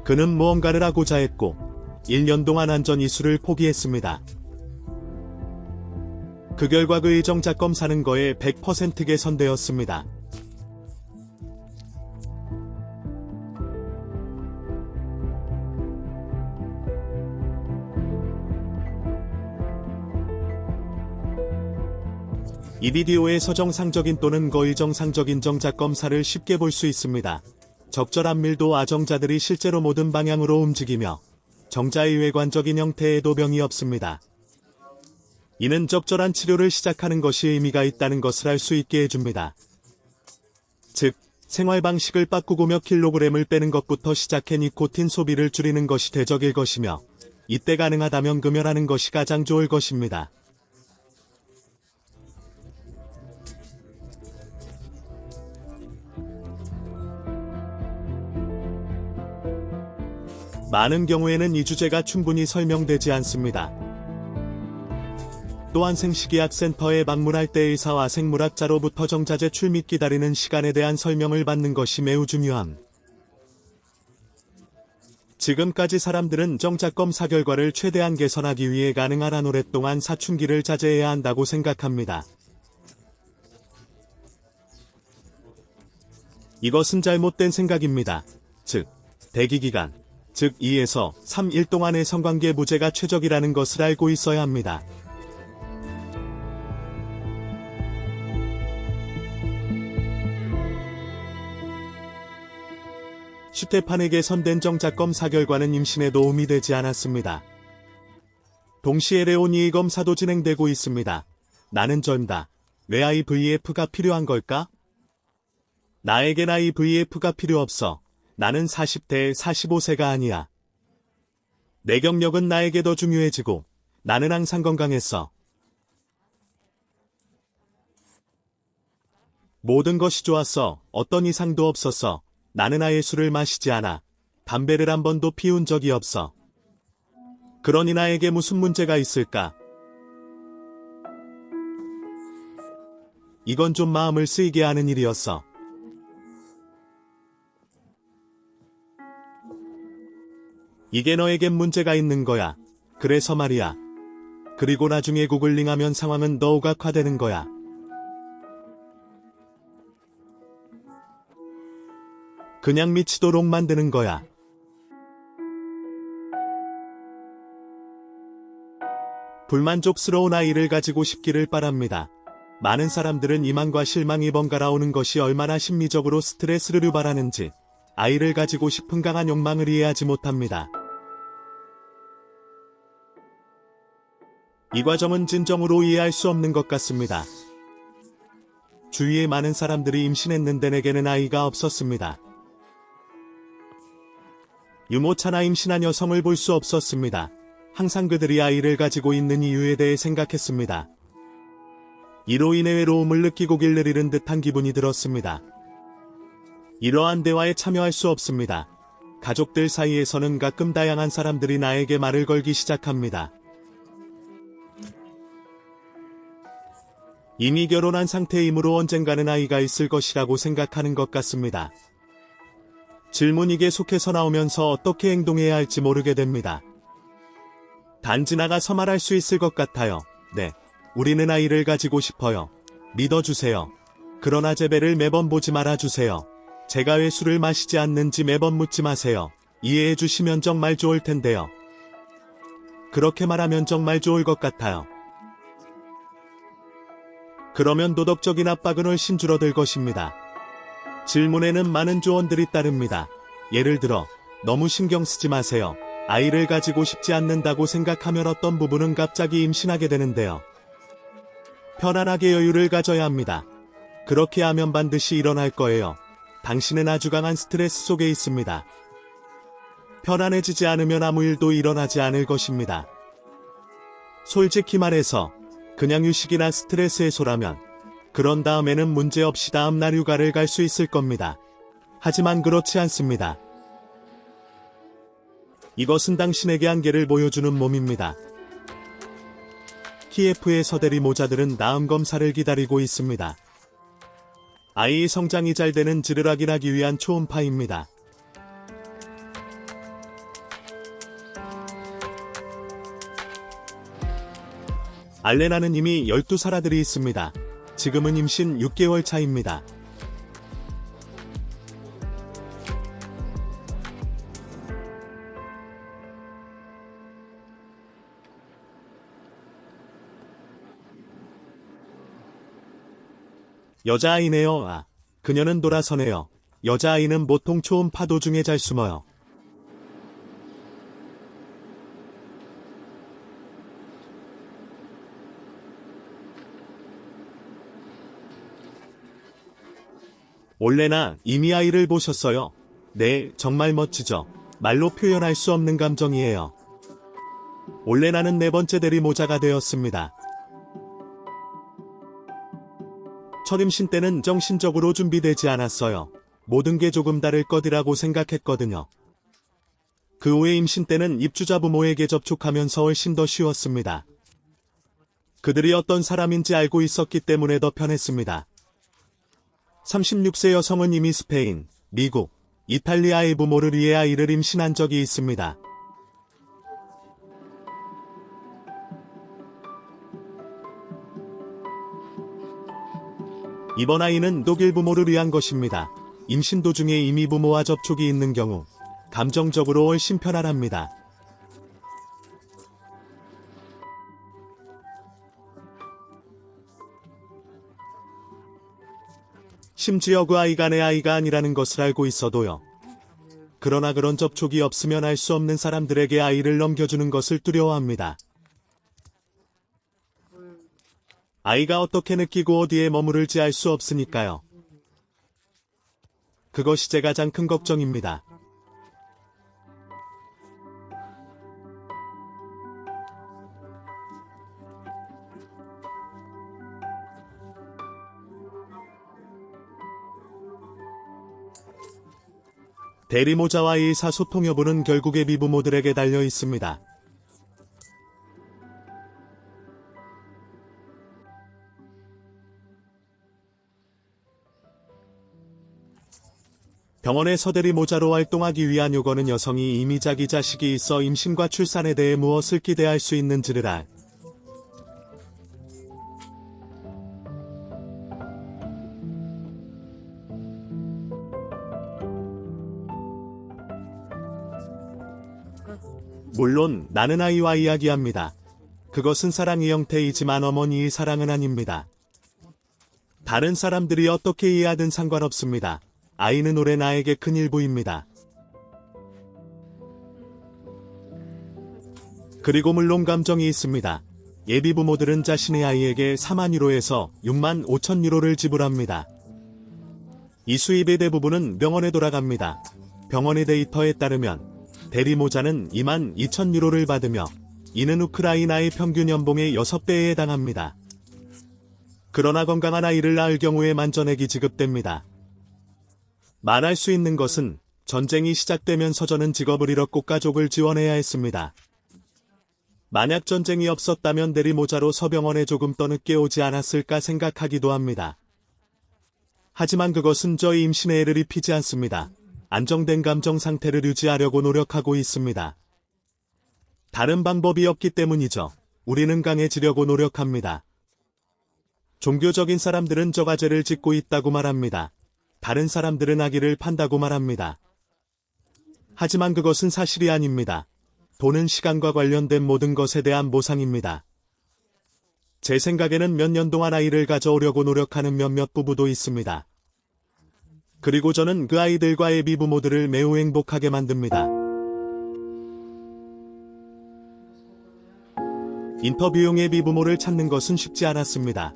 그는 무언가를 하고자 했고 1년 동안 안전 이수를 포기했습니다. 그 결과 그의 정작 검사는 거의 100% 개선되었습니다. 이 비디오에서 정상적인 또는 거의 정상적인 정작 검사를 쉽게 볼 수 있습니다. 적절한 밀도 아정자들이 실제로 모든 방향으로 움직이며 정자의 외관적인 형태에도 병이 없습니다. 이는 적절한 치료를 시작하는 것이 의미가 있다는 것을 알 수 있게 해줍니다. 즉, 생활 방식을 바꾸고 몇 킬로그램을 빼는 것부터 시작해 니코틴 소비를 줄이는 것이 대적일 것이며 이때 가능하다면 금연하는 것이 가장 좋을 것입니다. 많은 경우에는 이 주제가 충분히 설명되지 않습니다. 또한 생식의학센터에 방문할 때 의사와 생물학자로부터 정자 제출 및 기다리는 시간에 대한 설명을 받는 것이 매우 중요함. 지금까지 사람들은 정자 검사 결과를 최대한 개선하기 위해 가능한 한 오랫동안 사춘기를 자제해야 한다고 생각합니다. 이것은 잘못된 생각입니다. 즉, 대기기간, 즉 2에서 3일 동안의 성관계 무제가 최적이라는 것을 알고 있어야 합니다. 슈테판에게 선된 정자 검사 결과는 임신에 도움이 되지 않았습니다. 동시에 레오니의 검사도 진행되고 있습니다. 나는 젊다. 왜 IVF가 필요한 걸까? 나에겐 IVF가 필요 없어. 나는 40대 45세가 아니야. 내 경력은 나에게 더 중요해지고 나는 항상 건강했어. 모든 것이 좋았어. 어떤 이상도 없었어. 나는 아예 술을 마시지 않아. 담배를 한 번도 피운 적이 없어. 그러니 나에게 무슨 문제가 있을까? 이건 좀 마음을 쓰이게 하는 일이었어. 이게 너에겐 문제가 있는 거야. 그래서 말이야. 그리고 나중에 구글링하면 상황은 더욱 악화되는 거야. 그냥 미치도록 만드는 거야. 불만족스러운 아이를 가지고 싶기를 바랍니다. 많은 사람들은 이만과 실망이 번갈아 오는 것이 얼마나 심리적으로 스트레스를 유발하는지 아이를 가지고 싶은 강한 욕망을 이해하지 못합니다. 이 과정은 진정으로 이해할 수 없는 것 같습니다. 주위에 많은 사람들이 임신했는데 내게는 아이가 없었습니다. 유모차나 임신한 여성을 볼 수 없었습니다. 항상 그들이 아이를 가지고 있는 이유에 대해 생각했습니다. 이로 인해 외로움을 느끼고 길을 잃은 듯한 기분이 들었습니다. 이러한 대화에 참여할 수 없습니다. 가족들 사이에서는 가끔 다양한 사람들이 나에게 말을 걸기 시작합니다. 이미 결혼한 상태이므로 언젠가는 아이가 있을 것이라고 생각하는 것 같습니다. 질문이 계속해서 나오면서 어떻게 행동해야 할지 모르게 됩니다. 단지 나가서 말할 수 있을 것 같아요. 네, 우리는 아이를 가지고 싶어요. 믿어주세요. 그러나 제 배를 매번 보지 말아주세요. 제가 왜 술을 마시지 않는지 매번 묻지 마세요. 이해해주시면 정말 좋을 텐데요. 그렇게 말하면 정말 좋을 것 같아요. 그러면 도덕적인 압박은 훨씬 줄어들 것입니다. 질문에는 많은 조언들이 따릅니다. 예를 들어, 너무 신경 쓰지 마세요. 아이를 가지고 싶지 않는다고 생각하면 어떤 부부는 갑자기 임신하게 되는데요. 편안하게 여유를 가져야 합니다. 그렇게 하면 반드시 일어날 거예요. 당신은 아주 강한 스트레스 속에 있습니다. 편안해지지 않으면 아무 일도 일어나지 않을 것입니다. 솔직히 말해서 그냥 휴식이나 스트레스 해소라면 그런 다음에는 문제없이 다음날 휴가를 갈 수 있을 겁니다. 하지만 그렇지 않습니다. 이것은 당신에게 한계를 보여주는 몸입니다. 키예프의 서대리 모자들은 다음 검사를 기다리고 있습니다. 아이의 성장이 잘 되는 지르락이라기 위한 초음파입니다. 알레나는 이미 12살 아들이 있습니다. 지금은 임신 6개월 차입니다. 여자아이네요. 아, 그녀는 돌아서네요. 여자아이는 보통 초음파도 중에 잘 숨어요. 올레나, 이미 아이를 보셨어요? 네, 정말 멋지죠. 말로 표현할 수 없는 감정이에요. 올레나는 네 번째 대리모자가 되었습니다. 첫 임신 때는 정신적으로 준비되지 않았어요. 모든 게 조금 다를 것이라고 생각했거든요. 그 후에 임신 때는 입주자 부모에게 접촉하면서 훨씬 더 쉬웠습니다. 그들이 어떤 사람인지 알고 있었기 때문에 더 편했습니다. 36세 여성은 이미 스페인, 미국, 이탈리아의 부모를 위해 아이를 임신한 적이 있습니다. 이번 아이는 독일 부모를 위한 것입니다. 임신 도중에 이미 부모와 접촉이 있는 경우 감정적으로 훨씬 편안합니다. 심지어 그 아이가 내 아이가 아니라는 것을 알고 있어도요. 그러나 그런 접촉이 없으면 알 수 없는 사람들에게 아이를 넘겨주는 것을 두려워합니다. 아이가 어떻게 느끼고 어디에 머무를지 알 수 없으니까요. 그것이 제 가장 큰 걱정입니다. 대리모자와의 의사소통 여부는 결국에 미부모들에게 달려 있습니다. 병원에서 대리모자로 활동하기 위한 요건은 여성이 이미 자기 자식이 있어 임신과 출산에 대해 무엇을 기대할 수 있는지를 알. 물론 나는 아이와 이야기합니다. 그것은 사랑의 형태이지만 어머니의 사랑은 아닙니다. 다른 사람들이 어떻게 이해하든 상관없습니다. 아이는 올해 나에게 큰 일부입니다. 그리고 물론 감정이 있습니다. 예비 부모들은 자신의 아이에게 4만 유로에서 6만 5천 유로를 지불합니다. 이 수입의 대부분은 병원에 돌아갑니다. 병원의 데이터에 따르면 대리모자는 2만 2천 유로를 받으며 이는 우크라이나의 평균 연봉의 6배에 해당합니다. 그러나 건강한 아이를 낳을 경우에 만전액이 지급됩니다. 말할 수 있는 것은 전쟁이 시작되면서 저는 직업을 잃었고 가족을 지원해야 했습니다. 만약 전쟁이 없었다면 대리모자로 서병원에 조금 더 늦게 오지 않았을까 생각하기도 합니다. 하지만 그것은 저의 임신에 애를 입히지 않습니다. 안정된 감정 상태를 유지하려고 노력하고 있습니다. 다른 방법이 없기 때문이죠. 우리는 강해지려고 노력합니다. 종교적인 사람들은 저가죄를 짓고 있다고 말합니다. 다른 사람들은 아기를 판다고 말합니다. 하지만 그것은 사실이 아닙니다. 돈은 시간과 관련된 모든 것에 대한 보상입니다. 제 생각에는 몇 년 동안 아이를 가져오려고 노력하는 몇몇 부부도 있습니다. 그리고 저는 그 아이들과의 미부모들을 매우 행복하게 만듭니다. 인터뷰용의 미부모를 찾는 것은 쉽지 않았습니다.